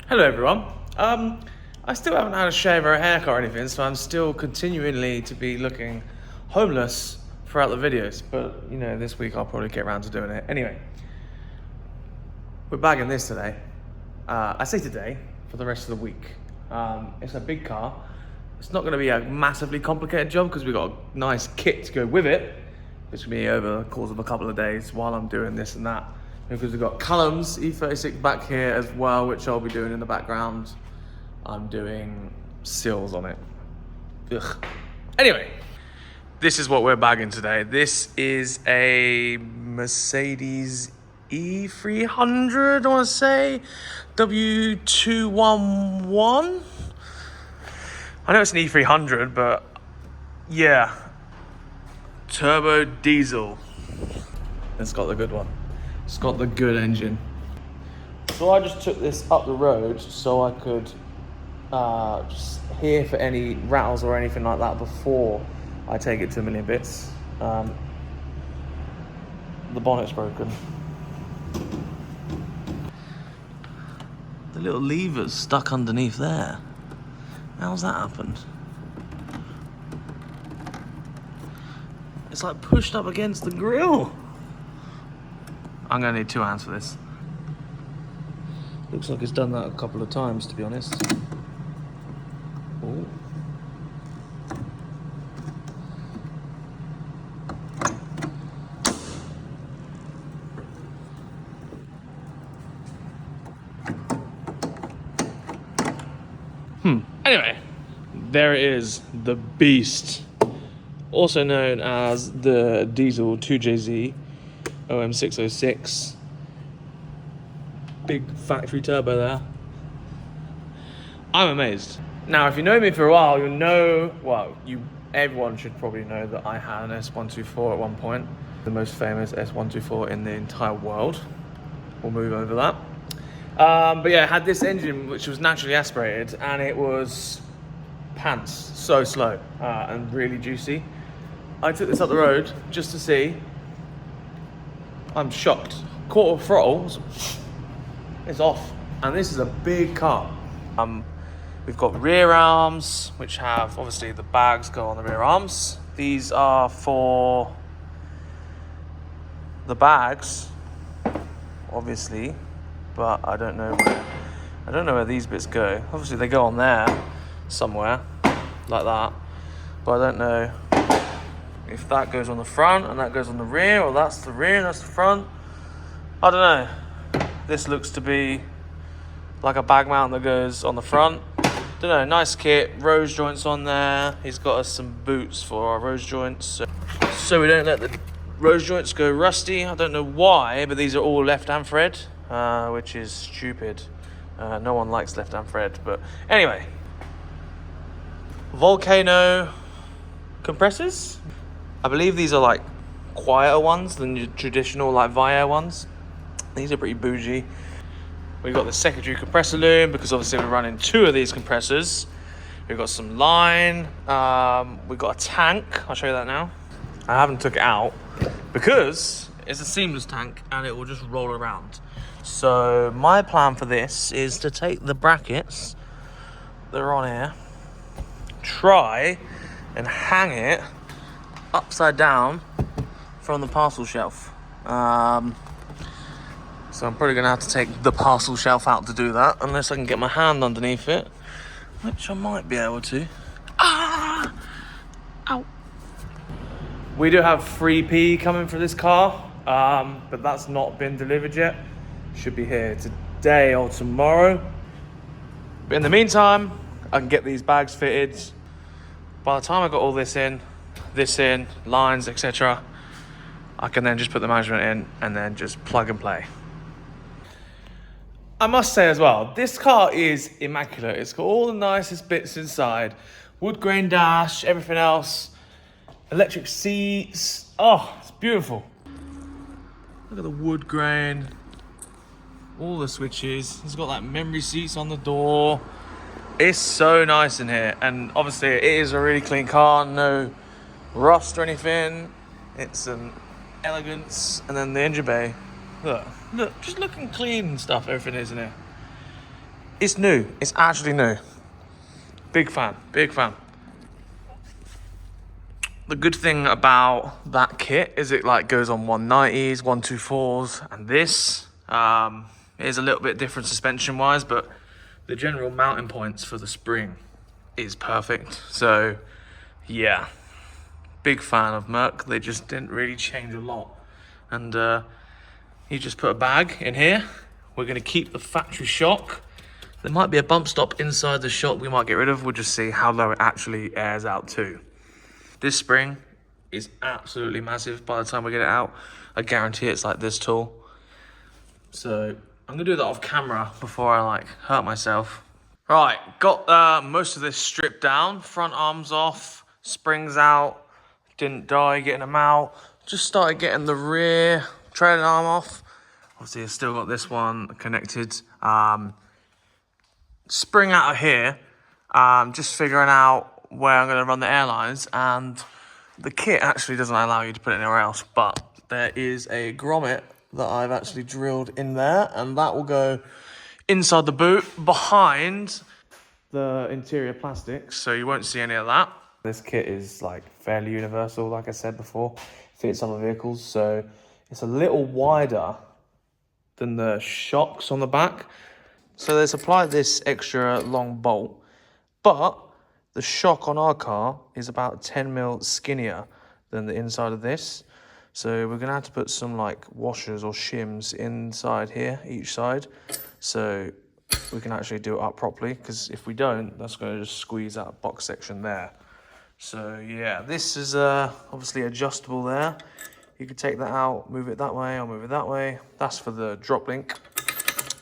Hello everyone. I still haven't had a shave or a haircut or anything, so I'm still continually to be looking homeless throughout the videos. But you know, this week I'll probably get around to doing it. Anyway, we're bagging this today. I say today for the rest of the week. It's a big car. It's not going to be a massively complicated job because we've got a nice kit to go with it. It's going to be over the course of a couple of days while I'm doing this and that. Because we've got Callum's E36 back here as well, which I'll be doing in the background. I'm doing seals on it. Ugh. Anyway, this is what we're bagging today. This is a Mercedes E300, I want to say. W210. I know it's an E300, but yeah. Turbo diesel. It's got the good one. It's got the good engine. So I just took this up the road so I could just hear for any rattles or anything like that before I take it to a million bits. The bonnet's broken. The little lever's stuck underneath there. How's that happened? It's like pushed up against the grille. I'm gonna need 2 hands for this. Looks like it's done that a couple of times, to be honest. Ooh. Anyway, there it is, the beast. Also known as the Diesel 2JZ. OM606, big factory turbo there. I'm amazed. Now, if you know me for a while, you'll know, everyone should probably know that I had an S124 at one point, the most famous S124 in the entire world. We'll move over that. But yeah, I had this engine which was naturally aspirated, and it was pants, so slow and really juicy. I took this up the road just to see. I'm shocked. Quarter throttle, it's off. And this is a big car. We've got rear arms, which have, obviously the bags go on the rear arms. These are for the bags, obviously, but I don't know where these bits go. Obviously they go on there somewhere, like that, but I don't know if that goes on the front and that goes on the rear, or that's the rear and that's the front. I don't know. This looks to be like a bag mount that goes on the front. Don't know, nice kit, rose joints on there. He's got us some boots for our rose joints, so we don't let the rose joints go rusty. I don't know why, but these are all left-hand thread, which is stupid. No one likes left-hand thread, but anyway. Volcano compressors. I believe these are like quieter ones than your traditional like Via ones. These are pretty bougie. We've got the secondary compressor loom because obviously we're running 2 of these compressors. We've got some line. We've got a tank. I'll show you that now. I haven't took it out because it's a seamless tank and it will just roll around. So my plan for this is to take the brackets that are on here, try and hang it upside down from the parcel shelf. So I'm probably gonna have to take the parcel shelf out to do that, unless I can get my hand underneath it, which I might be able to. Ah! Ow. We do have 3P coming for this car, but that's not been delivered yet. Should be here today or tomorrow. But in the meantime, I can get these bags fitted. By the time I got all this in, lines, etc., I can then just put the management in and then just plug and play. I must say as well, this car is immaculate. It's got all the nicest bits inside. Wood grain dash, everything else. Electric seats. Oh, it's beautiful. Look at the wood grain. All the switches. It's got like memory seats on the door. It's so nice in here. And obviously it is a really clean car. No rust or anything. It's an elegance. And then the engine bay, look, just looking clean and stuff. Everything is in here. It's new. It's actually new. Big fan, big fan. The good thing about that kit is it like goes on 190s, 124s, and this is a little bit different suspension wise, but the general mounting points for the spring is perfect. So yeah, big fan of Merc. They just didn't really change a lot. And you just put a bag in here. We're gonna keep the factory shock. There might be a bump stop inside the shock we might get rid of. We'll just see how low it actually airs out to. This spring is absolutely massive by the time we get it out. I guarantee it's like this tall. So I'm gonna do that off camera before I like hurt myself. Right, got most of this stripped down. Front arms off, springs out. Didn't die getting them out. Just started getting the rear trailing arm off. Obviously I've still got this one connected. Spring out of here. Just figuring out where I'm going to run the airlines, and the kit actually doesn't allow you to put it anywhere else, but there is a grommet that I've actually drilled in there, and that will go inside the boot behind the interior plastics, so you won't see any of that. This kit is like fairly universal, like I said before, fits on the vehicles, so it's a little wider than the shocks on the back. So they supplied this extra long bolt, but the shock on our car is about 10 mil skinnier than the inside of this. So we're gonna have to put some like washers or shims inside here, each side, so we can actually do it up properly, because if we don't, that's gonna just squeeze that box section there. So yeah, this is obviously adjustable there. You can take that out, move it that way, or move it that way. That's for the drop link.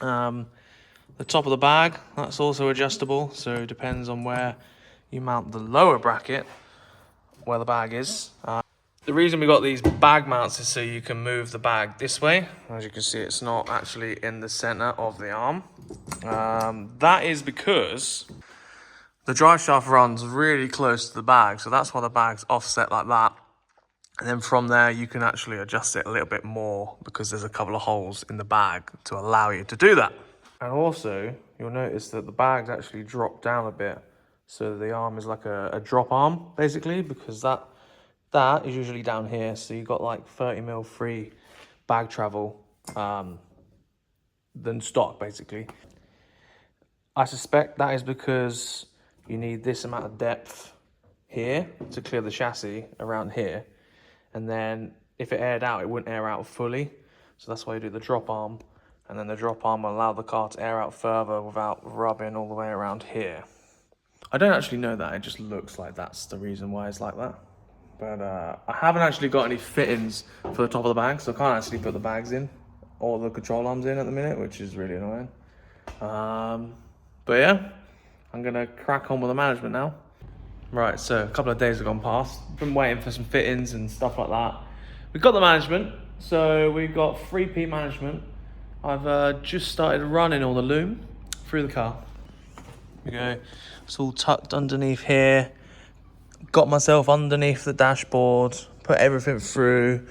The top of the bag, that's also adjustable, so it depends on where you mount the lower bracket, where the bag is. The reason we got these bag mounts is so you can move the bag this way. As you can see, it's not actually in the center of the arm. That is because the drive shaft runs really close to the bag, so that's why the bag's offset like that. And then from there, you can actually adjust it a little bit more because there's a couple of holes in the bag to allow you to do that. And also, you'll notice that the bag's actually dropped down a bit. So the arm is like a drop arm, basically, because that is usually down here. So you've got like 30 mil free bag travel than stock, basically. I suspect that is because you need this amount of depth here to clear the chassis around here. And then if it aired out, it wouldn't air out fully. So that's why you do the drop arm. And then the drop arm will allow the car to air out further without rubbing all the way around here. I don't actually know that, it just looks like that's the reason why it's like that. But I haven't actually got any fittings for the top of the bag, so I can't actually put the bags in or the control arms in at the minute, which is really annoying. But yeah, I'm gonna crack on with the management now. Right, so a couple of days have gone past. Been waiting for some fittings and stuff like that. We've got the management, so we've got 3P management. I've just started running all the loom through the car. There we go. It's all tucked underneath here. Got myself underneath the dashboard, put everything through.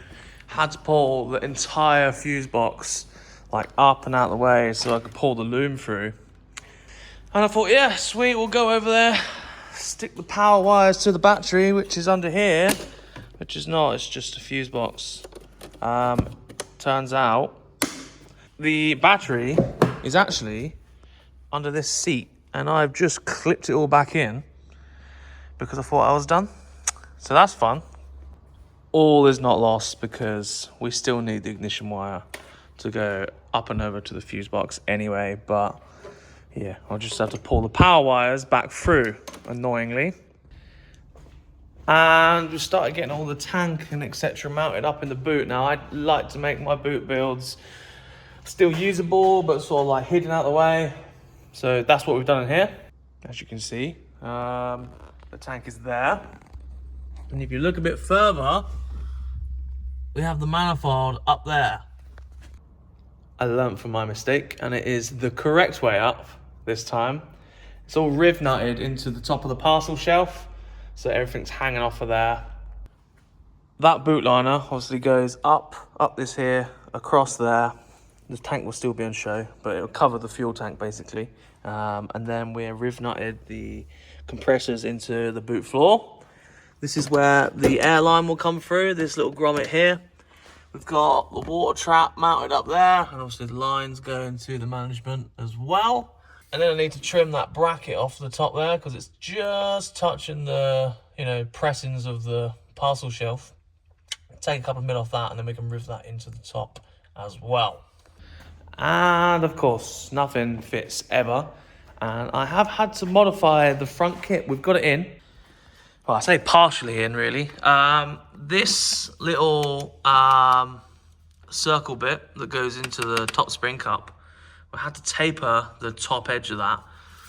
Had to pull the entire fuse box like up and out of the way so I could pull the loom through. And I thought, yeah, sweet, we'll go over there, stick the power wires to the battery, which is under here, which is not, it's just a fuse box. Turns out the battery is actually under this seat, and I've just clipped it all back in because I thought I was done. So that's fun. All is not lost because we still need the ignition wire to go up and over to the fuse box anyway, but yeah, I'll just have to pull the power wires back through, annoyingly. And we started getting all the tank and etc. mounted up in the boot. Now, I'd like to make my boot builds still usable, but sort of like hidden out of the way. So that's what we've done in here. As you can see, the tank is there. And if you look a bit further, we have the manifold up there. I learned from my mistake, and it is the correct way up this time. It's all riv nutted into the top of the parcel shelf, so everything's hanging off of there. That boot liner obviously goes up this here, across there. The tank will still be on show, but it'll cover the fuel tank basically. And then we riv nutted the compressors into the boot floor. This is where the air line will come through, this little grommet here. We've got the water trap mounted up there, and obviously the lines going to the management as well. And then I need to trim that bracket off the top there because it's just touching the, pressings of the parcel shelf. Take a couple of mil off that, and then we can riv that into the top as well. And of course, nothing fits ever. And I have had to modify the front kit. We've got it in. Well, I say partially in, really. This little circle bit that goes into the top spring cup, we had to taper the top edge of that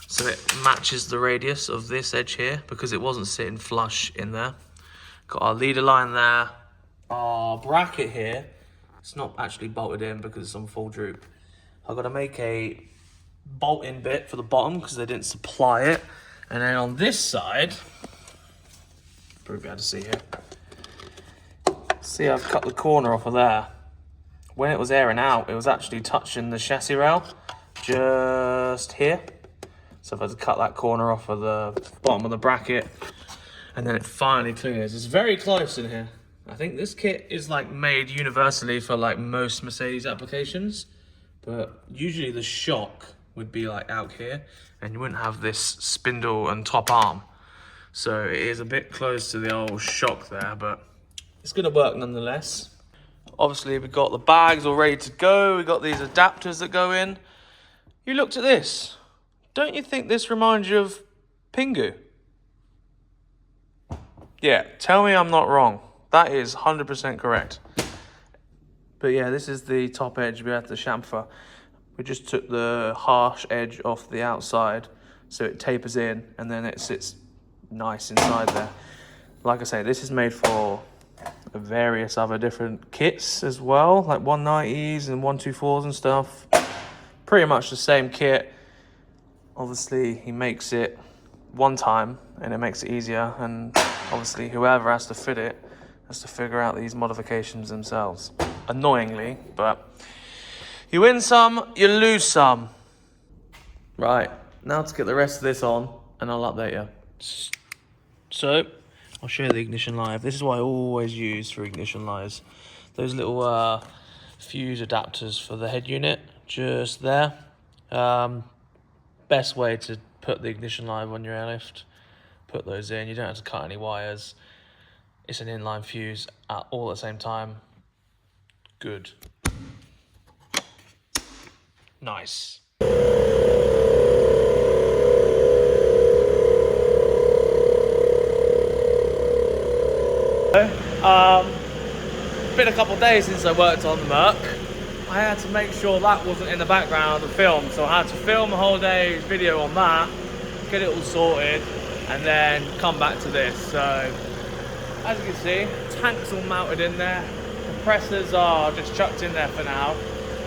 so it matches the radius of this edge here because it wasn't sitting flush in there. Got our leader line there. Our bracket here, it's not actually bolted in because it's on full droop. I've got to make a bolt-in bit for the bottom because they didn't supply it. And then on this side, probably be able to see here. See, I've cut the corner off of there. When it was airing out, it was actually touching the chassis rail just here. So I've had to cut that corner off of the bottom of the bracket, and then it finally clears. It's very close in here. I think this kit is like made universally for like most Mercedes applications, but usually the shock would be like out here, and you wouldn't have this spindle and top arm. So it is a bit close to the old shock there, but it's gonna work nonetheless. Obviously, we've got the bags all ready to go. We've got these adapters that go in. You looked at this. Don't you think this reminds you of Pingu? Yeah, tell me I'm not wrong. That is 100% correct. But yeah, this is the top edge we had to chamfer. We just took the harsh edge off the outside so it tapers in and then it sits nice inside there. Like I say, this is made for various other different kits as well, like 190s and 124s and stuff. Pretty much the same kit. Obviously, he makes it one time and it makes it easier, and obviously whoever has to fit it has to figure out these modifications themselves. Annoyingly, but you win some, you lose some. Right, now to get the rest of this on and I'll update you. So, I'll show you the ignition live. This is what I always use for ignition lives. Those little fuse adapters for the head unit, just there. Best way to put the ignition live on your airlift. Put those in, you don't have to cut any wires. It's an inline fuse all at the same time. Good. Nice. Been a couple of days since I worked on the Merc. I had to make sure that wasn't in the background of the film, so I had to film a whole day's video on that, get it all sorted, and then come back to this. So, as you can see, tank's all mounted in there. Compressors are just chucked in there for now.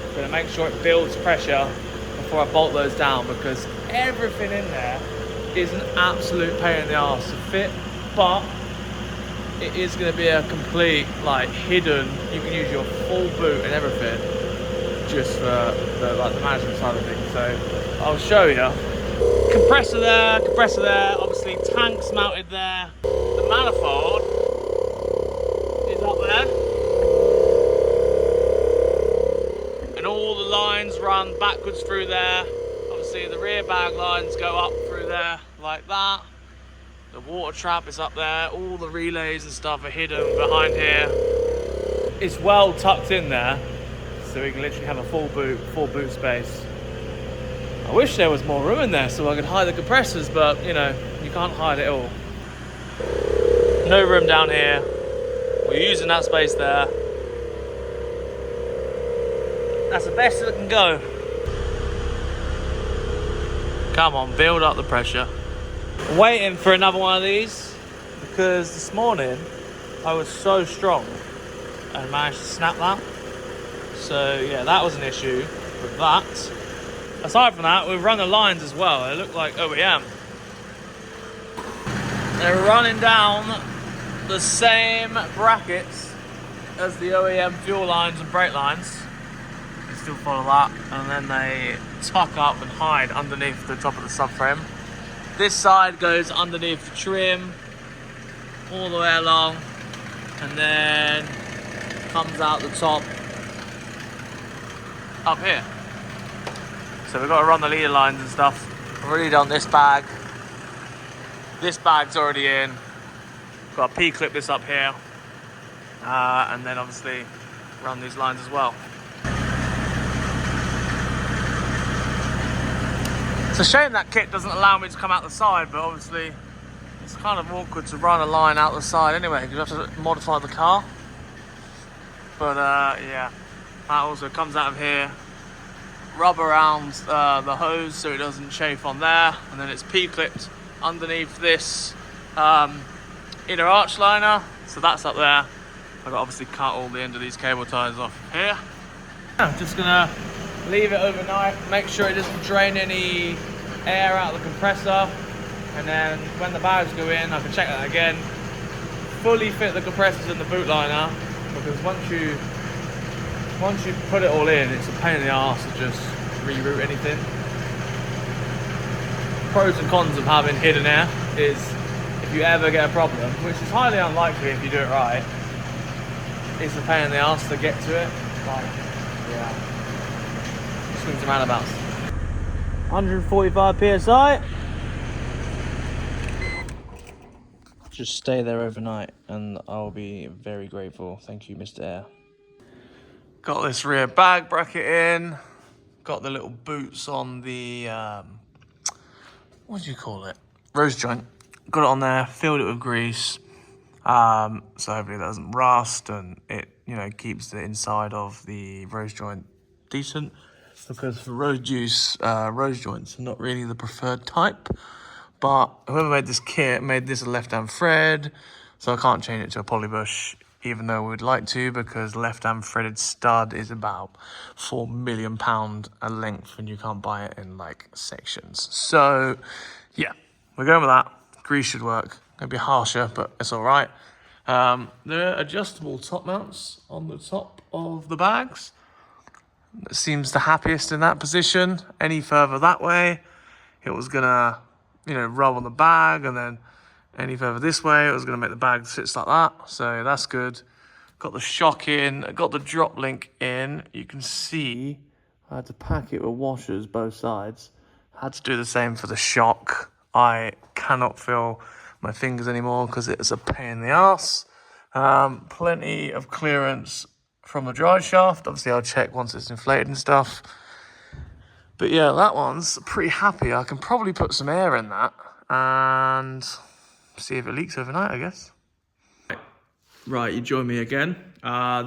I'm gonna make sure it builds pressure before I bolt those down, because everything in there is an absolute pain in the arse to fit, but it is going to be a complete, like, hidden, you can use your full boot and everything just for the management side of things. So I'll show you. Compressor there, obviously tanks mounted there. The manifold is up there. And all the lines run backwards through there. Obviously the rear bag lines go up through there like that. The water trap is up there, all the relays and stuff are hidden behind here. It's well tucked in there, so we can literally have a full boot space. I wish there was more room in there so I could hide the compressors, but you know, you can't hide it all. No room down here. We're using that space there. That's the best that can go. Come on, build up the pressure. Waiting for another one of these because this morning I was so strong and managed to snap that. So yeah, that was an issue with that. Aside from that, we've run the lines as well. They look like OEM. They're running down the same brackets as the OEM fuel lines and brake lines. still follow that, and then they tuck up and hide underneath the top of the subframe. This side goes underneath the trim all the way along, and then comes out the top up here. So we've got to run the leader lines and stuff. I've already done this bag. This bag's already in. Got to P-clip this up here, and then obviously run these lines as well. It's a shame that kit doesn't allow me to come out the side, but obviously it's kind of awkward to run a line out the side anyway, because you have to modify the car. But yeah, that also comes out of here. Rub around the hose so it doesn't chafe on there, and then it's P-clipped underneath this inner arch liner, so that's up there. I've got to obviously cut all the end of these cable ties off here. I'm just gonna leave it overnight, make sure it doesn't drain any air out of the compressor, and then when the bags go in I can check that again, fully fit the compressors in the boot liner, because once you put it all in, it's a pain in the arse to just reroute anything. Pros and cons of having hidden air is, if you ever get a problem, which is highly unlikely if you do it right, it's a pain in the arse to get to it. Like, yeah, swings and roundabouts. 145 psi. Just stay there overnight and I'll be very grateful. Thank you, Mr. Air. Got this rear bag bracket in. Got the little boots on the, what do you call it? Rose joint. Got it on there, filled it with grease. So hopefully that doesn't rust, and it, you know, keeps the inside of the rose joint decent. Because for road use, rose joints are not really the preferred type. But whoever made this kit made this a left-hand thread, so I can't change it to a polybush, even though we would like to, because left-hand threaded stud is about £4 million a length, and you can't buy it in like sections. So yeah, we're going with that. Grease should work. It'll be harsher, but it's all right. There are adjustable top mounts on the top of the bags. It seems the happiest in that position. Any further that way, it was gonna, you know, rub on the bag, and then any further this way, it was gonna make the bag sit like that. So that's good. Got the shock in, got the drop link in. You can see I had to pack it with washers both sides. I had to do the same for the shock. I cannot feel my fingers anymore because it's a pain in the ass. Plenty of clearance from the drive shaft. Obviously I'll check once it's inflated and stuff. But yeah, that one's pretty happy. I can probably put some air in that and see if it leaks overnight, I guess. Right, you join me again.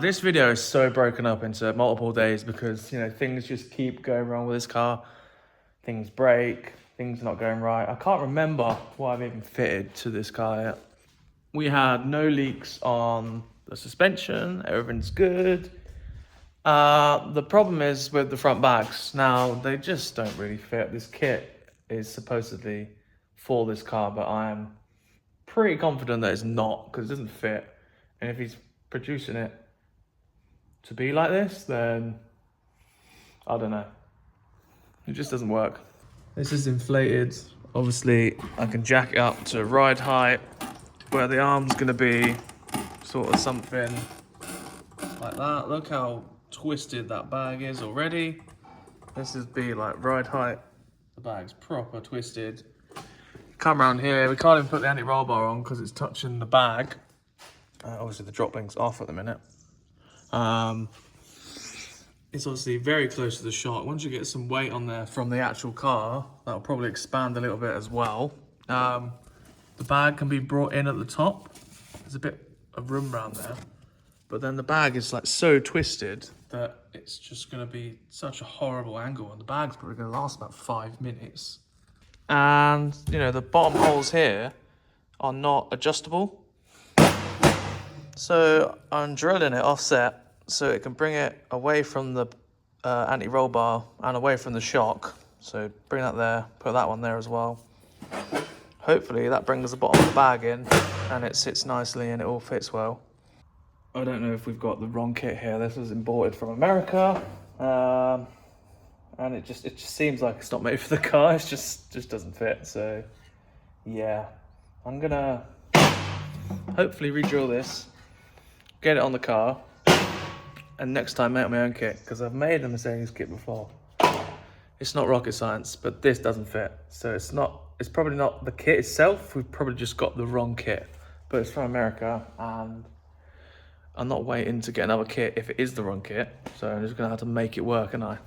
This video is so broken up into multiple days because, you know, things just keep going wrong with this car. Things break, things are not going right. I can't remember what I've even fitted to this car yet. We had no leaks on the suspension, everything's good. The problem is with the front bags. Now, they just don't really fit. This kit is supposedly for this car, but I'm pretty confident that it's not, because it doesn't fit. And if he's producing it to be like this, then I don't know. It just doesn't work. This is inflated. Obviously, I can jack it up to ride height, where the arm's gonna be sort of something like that. Look how twisted that bag is already. This is be like ride height. The bag's proper twisted. Come around here, we can't even put the anti-roll bar on because it's touching the bag. Obviously the drop link's off at the minute. It's obviously very close to the shock. Once you get some weight on there from the actual car, that'll probably expand a little bit as well. The bag can be brought in at the top. There's a bit of room around there. But then the bag is like so twisted that it's just gonna be such a horrible angle, and the bag's probably gonna last about 5 minutes. And, you know, the bottom holes here are not adjustable. So I'm drilling it offset so it can bring it away from the anti-roll bar and away from the shock. So bring that there, put that one there as well. Hopefully that brings the bottom of the bag in and it sits nicely and it all fits well. I don't know if we've got the wrong kit here. This was imported from America. And it just seems like it's not made for the car. It just doesn't fit. So yeah, I'm gonna hopefully re-drill this, get it on the car, and next time make my own kit, because I've made a Mercedes kit before. It's not rocket science, but this doesn't fit. So it's probably not the kit itself. We've probably just got the wrong kit, but it's from America, and I'm not waiting to get another kit if it is the wrong kit. So I'm just gonna have to make it work, and I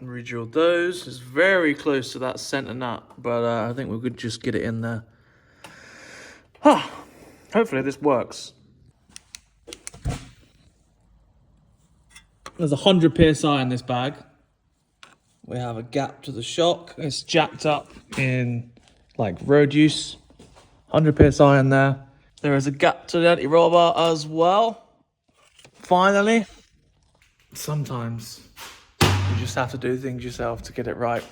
re-drilled those. It's very close to that center nut, but I think we could just get it in there. Hopefully this works. There's 100 PSI in this bag. We have a gap to the shock. It's jacked up in like road use. 100 PSI in there. There is a gap to the anti-roll bar as well. Finally. Sometimes you just have to do things yourself to get it right.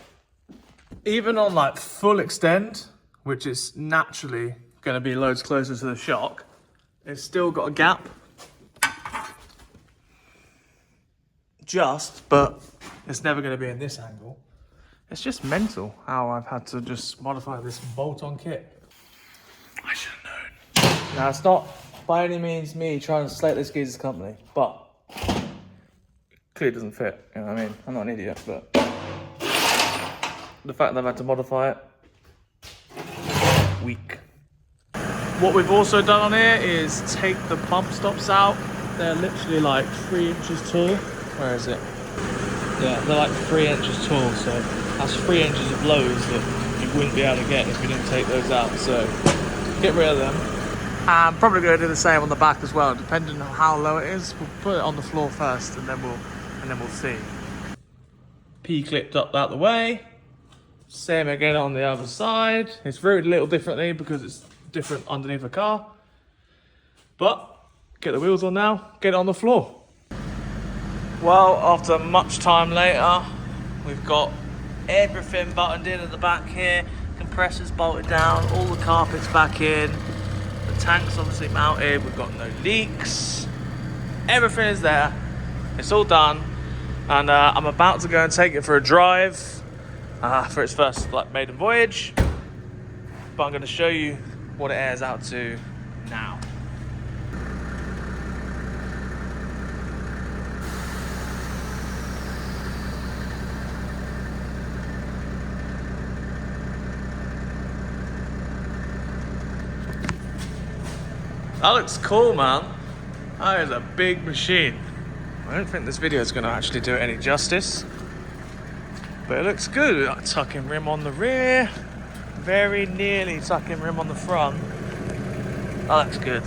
Even on like full extend, which is naturally going to be loads closer to the shock, it's still got a gap. But it's never going to be in this angle. It's just mental how I've had to just modify this bolt-on kit. I should have known. Now, it's not by any means me trying to slate this geezer's company, but it clearly doesn't fit. You know what I mean? I'm not an idiot, but the fact that I've had to modify it, weak. What we've also done on here is take the bump stops out. They're literally like 3 inches tall. Where is it? Yeah, they're like 3 inches tall, so that's 3 inches of lows that you wouldn't be able to get if you didn't take those out. So get rid of them. I'm probably going to do the same on the back as well, depending on how low it is. We'll put it on the floor first, and then we'll see. P clipped up out the way. Same again on the other side. It's routed a little differently because it's different underneath the car. But get the wheels on now. Get it on the floor. Well, after much time later, we've got everything buttoned in at the back here, compressors bolted down, all the carpets back in, the tank's obviously mounted, we've got no leaks, everything is there, it's all done, and I'm about to go and take it for a drive for its first maiden voyage, but I'm going to show you what it airs out to now. That looks cool, man. That is a big machine. I don't think this video is going to actually do it any justice, but it looks good. We've got a tuck-in rim on the rear, very nearly tuck-in rim on the front. That looks good.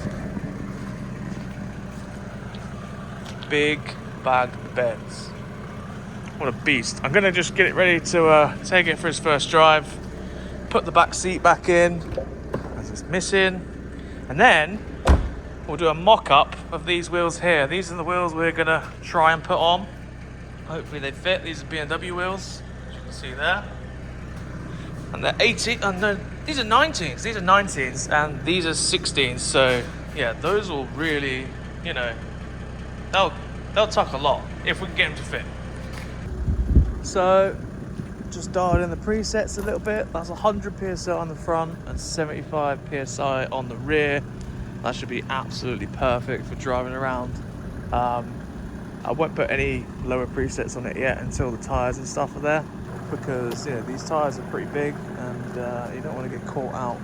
Big bag beds. What a beast. I'm going to just get it ready to take it for its first drive, put the back seat back in, as it's missing, and then we'll do a mock-up of these wheels here. These are the wheels we're gonna try and put on. Hopefully they fit. These are BMW wheels, as you can see there. And they're 18, no, these are 19s. These are 19s, and these are 16s. So yeah, those will really, you know, they'll tuck a lot if we can get them to fit. So just dialed in the presets a little bit. That's 100 PSI on the front and 75 PSI on the rear. That should be absolutely perfect for driving around. I won't put any lower presets on it yet until the tyres and stuff are there, because you know these tyres are pretty big, and you don't want to get caught out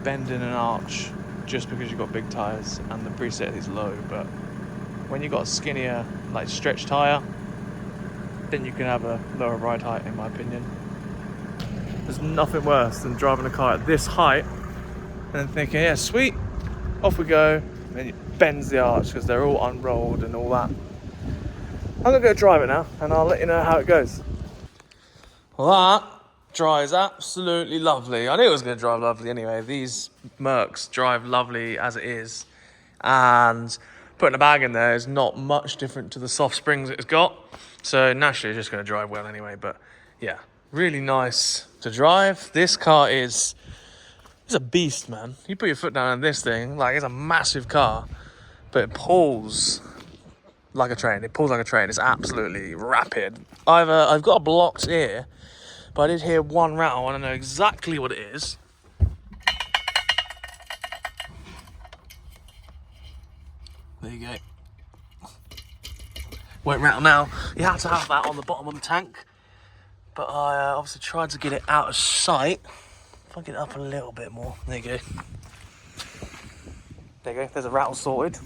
bending an arch just because you've got big tyres and the preset is low. But when you've got a skinnier, like stretch tyre, then you can have a lower ride height, in my opinion. There's nothing worse than driving a car at this height and then thinking, yeah, sweet, off we go, and then it bends the arch because they're all unrolled and all that. I'm gonna go drive it now, and I'll let you know how it goes. Well, that drives absolutely lovely. I knew it was gonna drive lovely anyway. These Mercs drive lovely as it is, and putting a bag in there is not much different to the soft springs it's got. So naturally, it's just gonna drive well anyway. But yeah, really nice to drive. This car is a beast, man. You put your foot down on this thing, like it's a massive car, but it pulls like a train. It pulls like a train. It's absolutely rapid. I've got a blocked ear, but I did hear one rattle and I know exactly what it is. There you go. Won't rattle now. You have to have that on the bottom of the tank, but I obviously tried to get it out of sight. If I get it up a little bit more, there you go. There you go, there's a rattle sorted.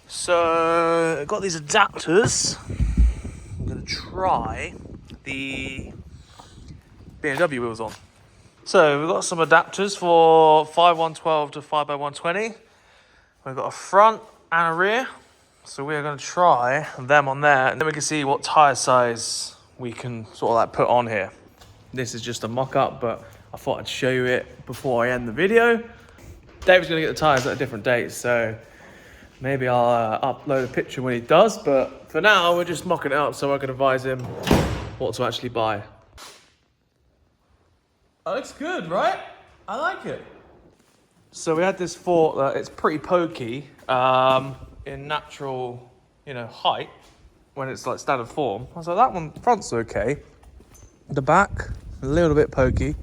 So, I've got these adapters. I'm going to try the BMW wheels on. So, we've got some adapters for 5112 to 5x120. We've got a front and a rear. So, we're going to try them on there, and then we can see what tyre size we can sort of like put on here. This is just a mock-up, but I thought I'd show you it before I end the video. David's going to get the tyres at a different date, so maybe I'll upload a picture when he does, but for now, we're just mocking it up so I can advise him what to actually buy. That looks good, right? I like it. So we had this thought that it's pretty pokey in natural, height when it's like standard form. I was like, that one front's okay. The back, a little bit pokey.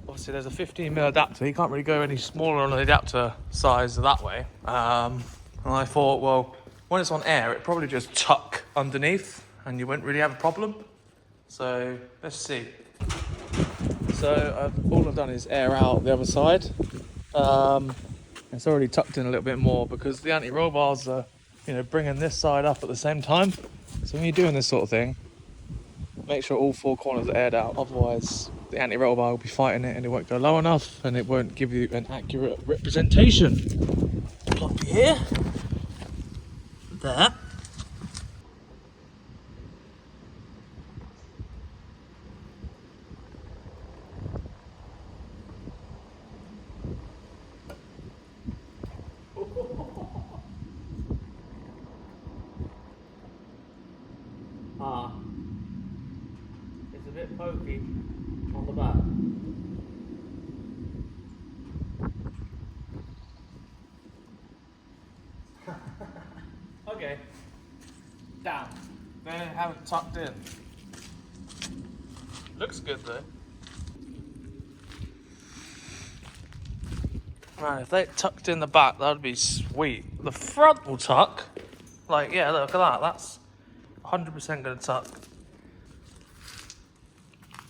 Obviously, there's a 15mm adapter. You can't really go any smaller on the adapter size that way. And I thought, well, when it's on air, it probably just tuck underneath and you wouldn't really have a problem. So let's see. So all I've done is air out the other side. It's already tucked in a little bit more because the anti-roll bars are, bringing this side up at the same time. So when you're doing this sort of thing, make sure all four corners are aired out. Otherwise, the anti-roll bar will be fighting it and it won't go low enough and it won't give you an accurate representation. Plop it here. There. It's a bit pokey on the back. Okay. Down. They have it tucked in. Looks good though. Man, if they tucked in the back, that would be sweet. The front will tuck. Like, yeah, look at that. That's 100% going to tuck.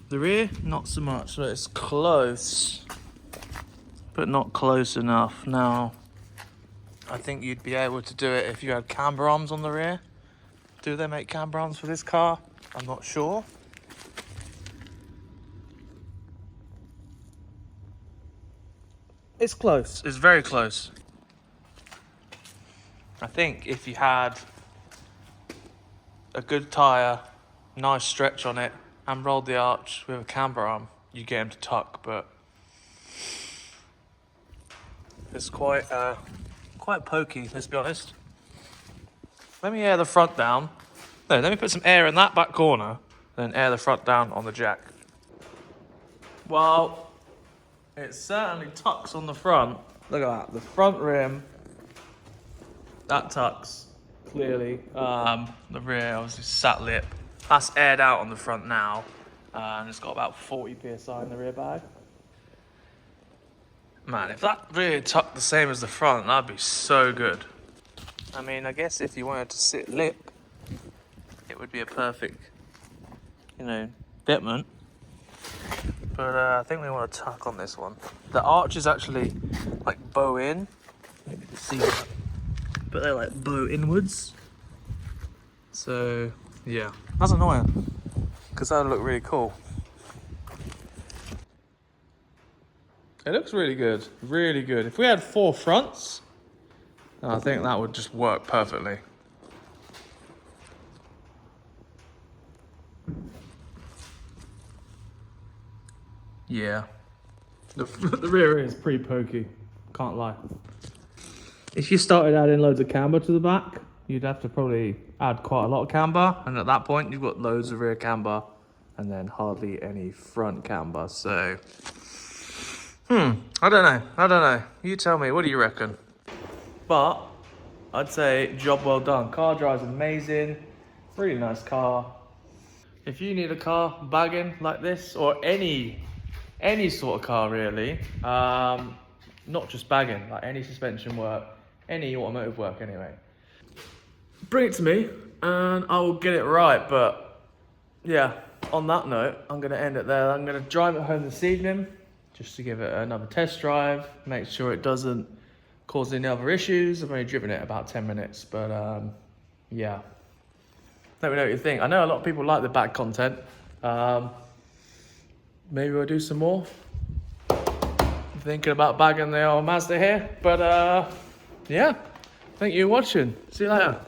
The rear, not so much. So it's close, but not close enough. Now, I think you'd be able to do it if you had camber arms on the rear. Do they make camber arms for this car? I'm not sure. It's close. It's very close. I think if you had a good tyre, nice stretch on it, and rolled the arch with a camber arm, you get him to tuck, but it's quite pokey, let's be honest. Let me air the front down. No, let me put some air in that back corner, then air the front down on the jack. Well, it certainly tucks on the front. Look at that, the front rim, that tucks clearly. The rear, obviously, sat lip. That's aired out on the front now, and it's got about 40 psi in the rear bag. Man, if that rear tucked the same as the front, that'd be so good. I mean, I guess if you wanted to sit lip, it would be a perfect, fitment. But I think we want to tuck on this one. The arch is actually like bow in. You can see that. But they're like bow inwards. So, yeah. That's annoying. Because that would look really cool. It looks really good. Really good. If we had 4 fronts, I think that would just work perfectly. Yeah. The rear is pretty pokey. Can't lie. If you started adding loads of camber to the back, you'd have to probably add quite a lot of camber. And at that point, you've got loads of rear camber and then hardly any front camber. So, I don't know. You tell me. What do you reckon? But I'd say job well done. Car drives amazing. Really nice car. If you need a car bagging like this, or any sort of car really, not just bagging, like any suspension work, any automotive work anyway, bring it to me and I will get it right. But yeah, on that note, I'm gonna end it there. I'm gonna drive it home this evening just to give it another test drive, make sure it doesn't cause any other issues. I've only driven it about 10 minutes, but yeah. Let me know what you think. I know a lot of people like the bag content. Maybe we'll do some more. I'm thinking about bagging the old Mazda here, but yeah. Thank you for watching. See you later.